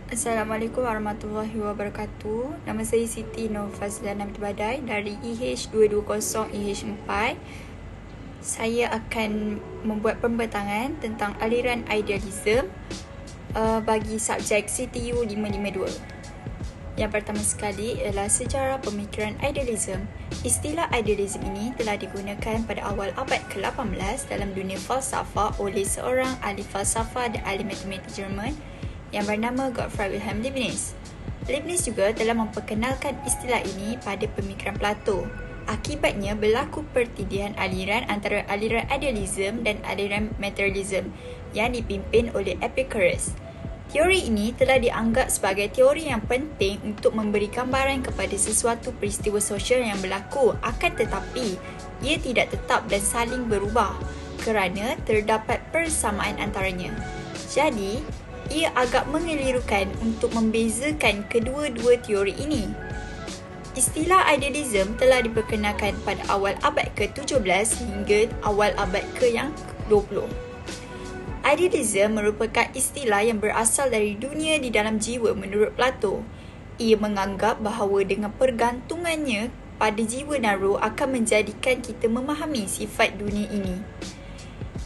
Assalamualaikum warahmatullahi wabarakatuh. Nama saya Siti Nur Fazlan Namit Badai dari EH220 EH4. Saya akan membuat pembentangan tentang aliran idealism bagi subjek CTU 552. Yang pertama sekali ialah sejarah pemikiran idealism. Istilah idealism ini telah digunakan pada awal abad ke-18 dalam dunia falsafah oleh seorang ahli falsafah dan ahli matematik Jerman yang bernama Gottfried Wilhelm Leibniz. Leibniz juga telah memperkenalkan istilah ini pada pemikiran Plato. Akibatnya berlaku pertidian aliran antara aliran idealism dan aliran materialism yang dipimpin oleh Epicurus. Teori ini telah dianggap sebagai teori yang penting untuk memberi gambaran kepada sesuatu peristiwa sosial yang berlaku, akan tetapi ia tidak tetap dan saling berubah kerana terdapat persamaan antaranya. Jadi, ia agak mengelirukan untuk membezakan kedua-dua teori ini. Istilah idealism telah diperkenalkan pada awal abad ke-17 hingga awal abad ke-20. Idealism merupakan istilah yang berasal dari dunia di dalam jiwa menurut Plato. Ia menganggap bahawa dengan pergantungannya pada jiwa dan roh akan menjadikan kita memahami sifat dunia ini.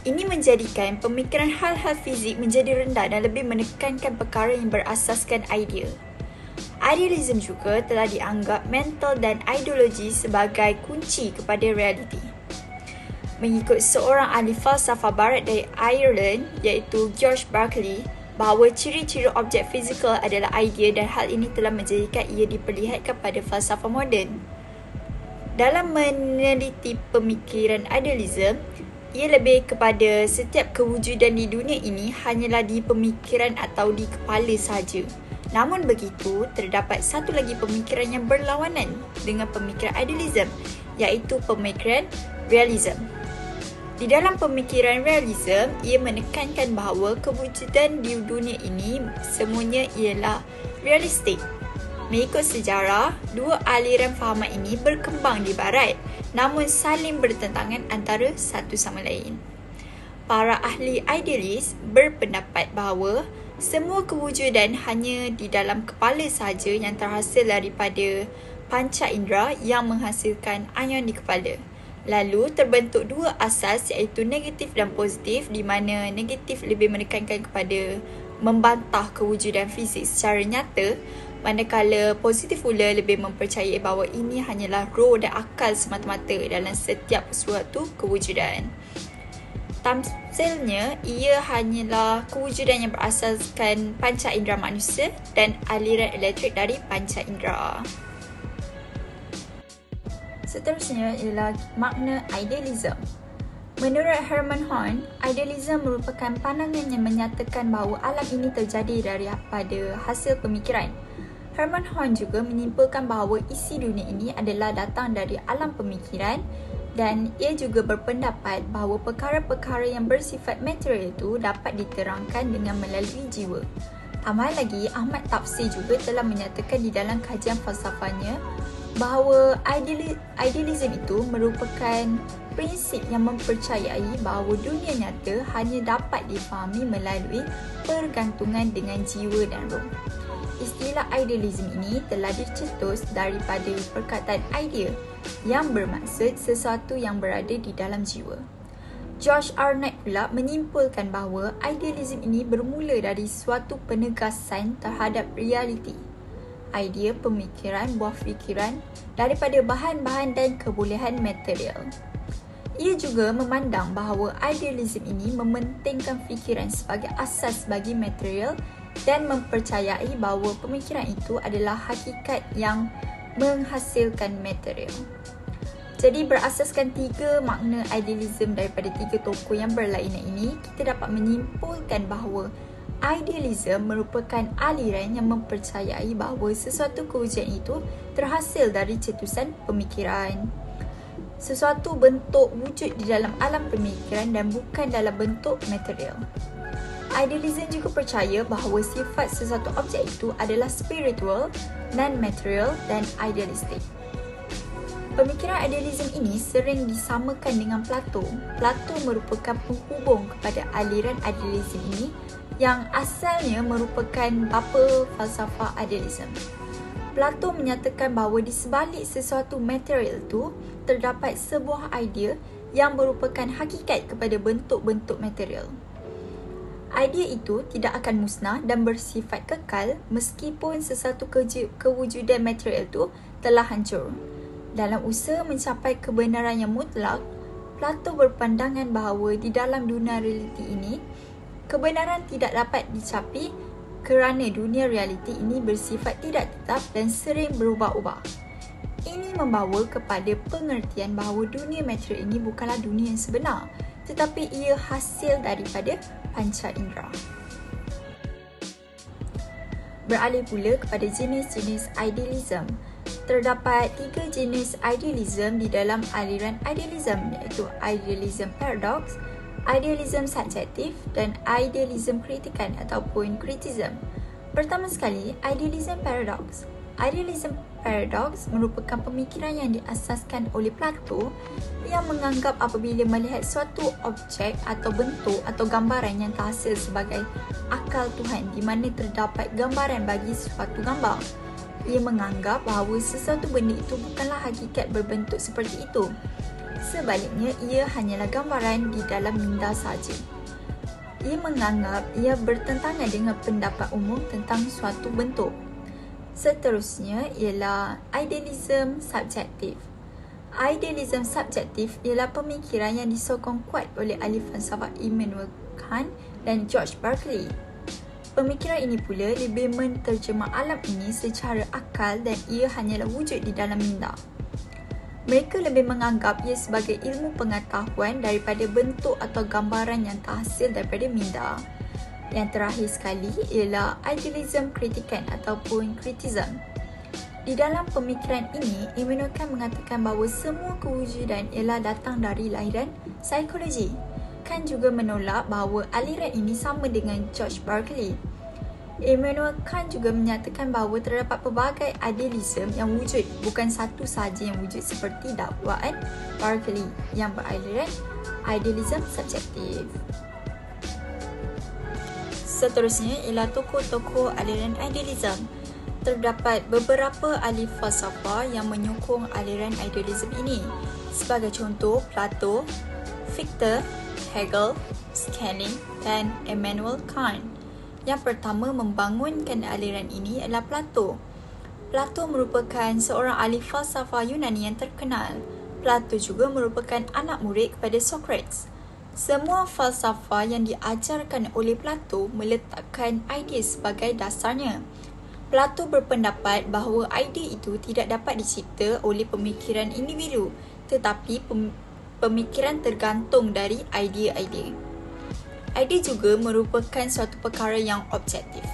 Ini menjadikan pemikiran hal-hal fizik menjadi rendah dan lebih menekankan perkara yang berasaskan idea. Idealism juga telah dianggap mental dan ideologi sebagai kunci kepada realiti. Mengikut seorang ahli falsafah barat dari Ireland iaitu George Berkeley, bahawa ciri-ciri objek fizikal adalah idea dan hal ini telah menjadikan ia diperlihatkan pada falsafah moden. Dalam meneliti pemikiran idealism, ia lebih kepada setiap kewujudan di dunia ini hanyalah di pemikiran atau di kepala sahaja. Namun begitu, terdapat satu lagi pemikiran yang berlawanan dengan pemikiran idealism, iaitu pemikiran realism. Di dalam pemikiran realism, ia menekankan bahawa kewujudan di dunia ini semuanya ialah realistik. Mengikut sejarah, dua aliran fahaman ini berkembang di barat, namun saling bertentangan antara satu sama lain. Para ahli idealis berpendapat bahawa semua kewujudan hanya di dalam kepala sahaja yang terhasil daripada panca indera yang menghasilkan ion di kepala. Lalu terbentuk dua asas iaitu negatif dan positif, di mana negatif lebih menekankan kepada membantah kewujudan fizik secara nyata, manakala positif pula lebih mempercayai bahawa ini hanyalah roh dan akal semata-mata dalam setiap suatu kewujudan. Tamsilnya, ia hanyalah kewujudan yang berasaskan panca indera manusia dan aliran elektrik dari panca indera. Seterusnya ialah makna idealism. Menurut Hermann Horn, idealism merupakan pandangan yang menyatakan bahawa alam ini terjadi daripada hasil pemikiran. Hermann Horn juga menyimpulkan bahawa isi dunia ini adalah datang dari alam pemikiran, dan ia juga berpendapat bahawa perkara-perkara yang bersifat material itu dapat diterangkan dengan melalui jiwa. Tambah lagi, Ahmad Tafsir juga telah menyatakan di dalam kajian falsafahnya bahawa idealism itu merupakan prinsip yang mempercayai bahawa dunia nyata hanya dapat difahami melalui pergantungan dengan jiwa dan roh. Istilah idealism ini telah dicetus daripada perkataan idea yang bermaksud sesuatu yang berada di dalam jiwa. George Arnott pula menyimpulkan bahawa idealism ini bermula dari suatu penegasan terhadap realiti. Idea, pemikiran, buah fikiran daripada bahan-bahan dan kebolehan material. Ia juga memandang bahawa idealism ini mementingkan fikiran sebagai asas bagi material dan mempercayai bahawa pemikiran itu adalah hakikat yang menghasilkan material. Jadi berasaskan tiga makna idealism daripada tiga tokoh yang berlainan ini, kita dapat menyimpulkan bahawa idealism merupakan aliran yang mempercayai bahawa sesuatu kewujudan itu terhasil dari cetusan pemikiran. Sesuatu bentuk wujud di dalam alam pemikiran dan bukan dalam bentuk material. Idealism juga percaya bahawa sifat sesuatu objek itu adalah spiritual, non-material dan idealistik. Pemikiran idealism ini sering disamakan dengan Plato. Plato merupakan penghubung kepada aliran idealism ini yang asalnya merupakan bapa falsafah idealism. Plato menyatakan bahawa di sebalik sesuatu material itu terdapat sebuah idea yang merupakan hakikat kepada bentuk-bentuk material. Idea itu tidak akan musnah dan bersifat kekal meskipun sesuatu kewujudan material itu telah hancur. Dalam usaha mencapai kebenaran yang mutlak, Plato berpandangan bahawa di dalam dunia realiti ini, kebenaran tidak dapat dicapai kerana dunia realiti ini bersifat tidak tetap dan sering berubah-ubah. Ini membawa kepada pengertian bahawa dunia material ini bukanlah dunia yang sebenar, tetapi ia hasil daripada panca indera. Beralih pula kepada jenis-jenis idealism. Terdapat 3 jenis idealism di dalam aliran idealism, iaitu idealism paradox, idealism subjektif dan idealism kritikan ataupun kritism. Pertama sekali, idealism paradox. Idealism paradox merupakan pemikiran yang diasaskan oleh Plato yang menganggap apabila melihat suatu objek atau bentuk atau gambaran yang terhasil sebagai akal Tuhan di mana terdapat gambaran bagi suatu gambar, ia menganggap bahawa sesuatu benda itu bukanlah hakikat berbentuk seperti itu. Sebaliknya, ia hanyalah gambaran di dalam minda sahaja. Ia menganggap ia bertentangan dengan pendapat umum tentang suatu bentuk. Seterusnya ialah idealism subjektif. Idealism subjektif ialah pemikiran yang disokong kuat oleh ahli falsafah Immanuel Kant dan George Berkeley. Pemikiran ini pula lebih menterjemah alam ini secara akal dan ia hanyalah wujud di dalam minda. Mereka lebih menganggap ia sebagai ilmu pengetahuan daripada bentuk atau gambaran yang terhasil daripada minda. Yang terakhir sekali ialah idealism kritikan ataupun kritism. Di dalam pemikiran ini, Immanuel Kant mengatakan bahawa semua kewujudan ialah datang dari lahiran psikologi. Kant juga menolak bahawa aliran ini sama dengan George Berkeley. Immanuel Kant juga menyatakan bahawa terdapat pelbagai idealism yang wujud, bukan satu sahaja yang wujud seperti dakwaan Berkeley yang beraliran idealism subjektif. Seterusnya ialah tokoh-tokoh aliran idealism. Terdapat beberapa ahli falsafah yang menyokong aliran idealism ini. Sebagai contoh, Plato, Fichte, Hegel, Schelling dan Immanuel Kant. Yang pertama membangunkan aliran ini adalah Plato. Plato merupakan seorang ahli falsafah Yunani yang terkenal. Plato juga merupakan anak murid kepada Socrates. Semua falsafah yang diajarkan oleh Plato meletakkan idea sebagai dasarnya. Plato berpendapat bahawa idea itu tidak dapat dicipta oleh pemikiran individu, tetapi pemikiran tergantung dari idea-idea. Idea juga merupakan suatu perkara yang objektif.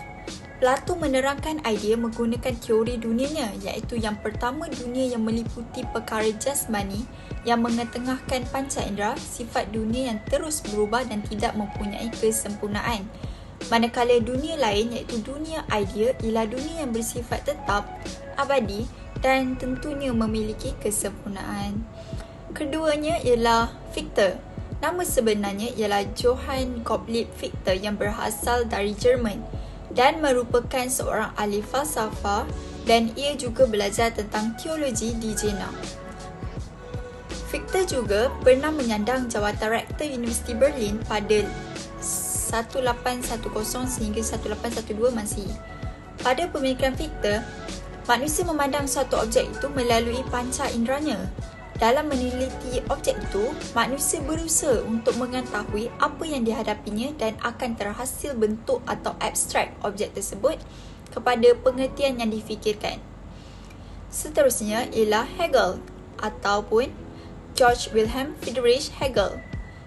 Plato menerangkan idea menggunakan teori dunianya, iaitu yang pertama dunia yang meliputi perkara jasmani yang mengetengahkan panca indera, sifat dunia yang terus berubah dan tidak mempunyai kesempurnaan. Manakala dunia lain iaitu dunia idea ialah dunia yang bersifat tetap, abadi dan tentunya memiliki kesempurnaan. Keduanya ialah Fichte. Nama sebenarnya ialah Johann Gottlieb Fichte yang berasal dari Jerman dan merupakan seorang ahli falsafah dan ia juga belajar tentang teologi di Jena. Fichte juga pernah menyandang jawatan rektor Universiti Berlin pada 1810 sehingga 1812 Masihi. Pada pemikiran Fichte, manusia memandang suatu objek itu melalui panca inderanya. Dalam meneliti objek itu, manusia berusaha untuk mengetahui apa yang dihadapinya dan akan terhasil bentuk atau abstrak objek tersebut kepada pengertian yang difikirkan. Seterusnya ialah Hegel ataupun George Wilhelm Friedrich Hegel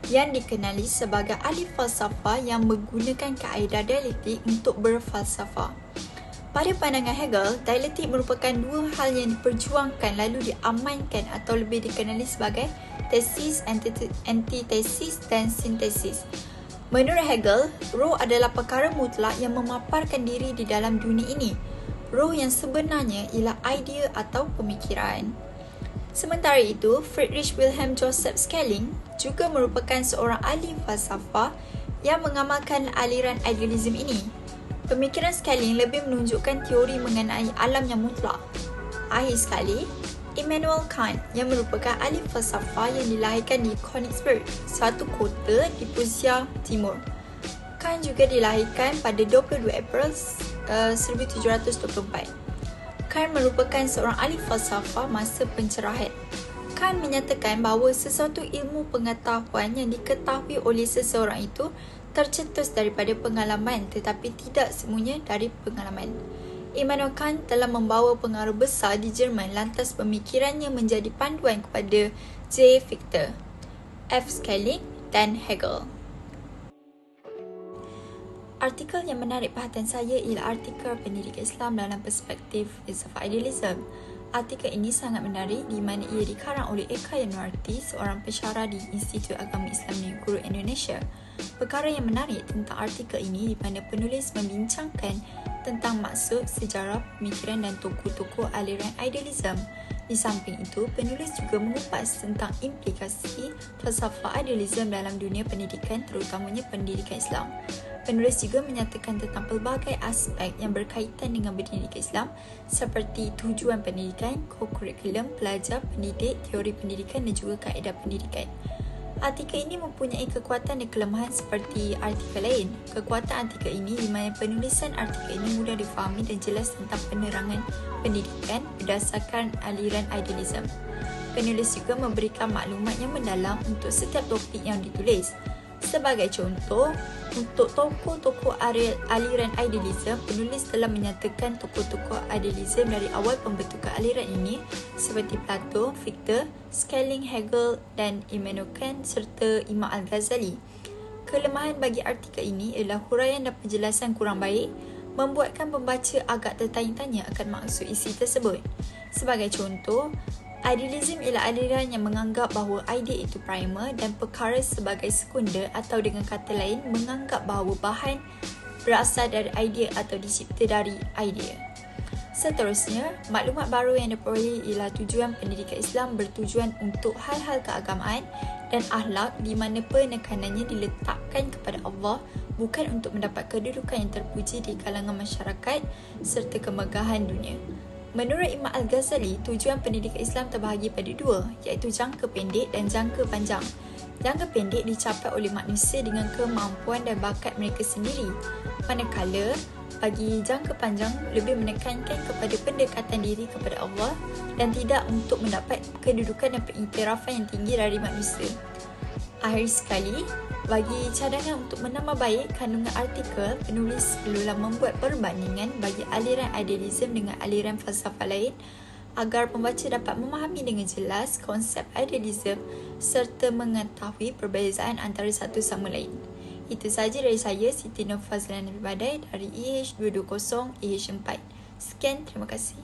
yang dikenali sebagai ahli falsafah yang menggunakan kaedah dialektik untuk berfalsafah. Pada pandangan Hegel, dialektik merupakan dua hal yang diperjuangkan lalu diamankan atau lebih dikenali sebagai tesis, antitesis dan sintesis. Menurut Hegel, roh adalah perkara mutlak yang memaparkan diri di dalam dunia ini. Roh yang sebenarnya ialah idea atau pemikiran. Sementara itu, Friedrich Wilhelm Joseph Schelling juga merupakan seorang ahli falsafah yang mengamalkan aliran idealism ini. Pemikiran Schelling lebih menunjukkan teori mengenai alam yang mutlak. Akhir sekali, Immanuel Kant yang merupakan ahli falsafah yang dilahirkan di Königsberg, suatu kota di Prussia Timur. Kant juga dilahirkan pada 22 April 1724. Kant merupakan seorang ahli falsafah masa pencerahan. Kant menyatakan bahawa sesuatu ilmu pengetahuan yang diketahui oleh seseorang itu tercetus daripada pengalaman tetapi tidak semuanya dari pengalaman. Immanuel Kant telah membawa pengaruh besar di Jerman, lantas pemikirannya menjadi panduan kepada J. Fichte, F. Schelling dan Hegel. Artikel yang menarik perhatian saya ialah artikel pendidikan Islam dalam perspektif filsafat idealism. Artikel ini sangat menarik di mana ia dikarang oleh Eka Yanuarti, seorang pensyarah di Institut Agama Islam Negeri Indonesia. Perkara yang menarik tentang artikel ini di mana penulis membincangkan tentang maksud, sejarah, pemikiran dan tokoh-tokoh aliran idealism. Di samping itu, penulis juga mengupas tentang implikasi falsafah idealism dalam dunia pendidikan, terutamanya pendidikan Islam. Penulis juga menyatakan tentang pelbagai aspek yang berkaitan dengan pendidikan Islam seperti tujuan pendidikan, kurikulum, pelajar, pendidik, teori pendidikan dan juga kaedah pendidikan. Artikel ini mempunyai kekuatan dan kelemahan seperti artikel lain. Kekuatan artikel ini di mana penulisan artikel ini mudah difahami dan jelas tentang penerangan pendidikan berdasarkan aliran idealism. Penulis juga memberikan maklumat yang mendalam untuk setiap topik yang ditulis. Sebagai contoh, untuk tokoh-tokoh aliran idealism, penulis telah menyatakan tokoh-tokoh idealism dari awal pembentukan aliran ini seperti Plato, Fichte, Schelling, Hegel dan Immanuel Kant serta Imam Al-Ghazali. Kelemahan bagi artikel ini ialah huraian dan penjelasan kurang baik, membuatkan pembaca agak tertanya-tanya akan maksud isi tersebut. Sebagai contoh, idealism ialah aliran yang menganggap bahawa idea itu primer dan perkara sebagai sekunder, atau dengan kata lain menganggap bahawa bahan berasal dari idea atau dicipta dari idea. Seterusnya, maklumat baru yang diperoleh ialah tujuan pendidikan Islam bertujuan untuk hal-hal keagamaan dan akhlak di mana penekanannya diletakkan kepada Allah, bukan untuk mendapat kedudukan yang terpuji di kalangan masyarakat serta kemegahan dunia. Menurut Imam Al-Ghazali, tujuan pendidikan Islam terbahagi pada dua, iaitu jangka pendek dan jangka panjang. Jangka pendek dicapai oleh manusia dengan kemampuan dan bakat mereka sendiri, manakala bagi jangka panjang lebih menekankan kepada pendekatan diri kepada Allah dan tidak untuk mendapat kedudukan dan pengiktirafan yang tinggi dari manusia. Akhir sekali, bagi cadangan untuk menambah baik kandungan artikel, penulis perlulah membuat perbandingan bagi aliran idealism dengan aliran falsafah lain agar pembaca dapat memahami dengan jelas konsep idealism serta mengetahui perbezaan antara satu sama lain. Itu sahaja dari saya, Siti Nurfazlan Nabi Badai dari EH220 EH4. Sekian, terima kasih.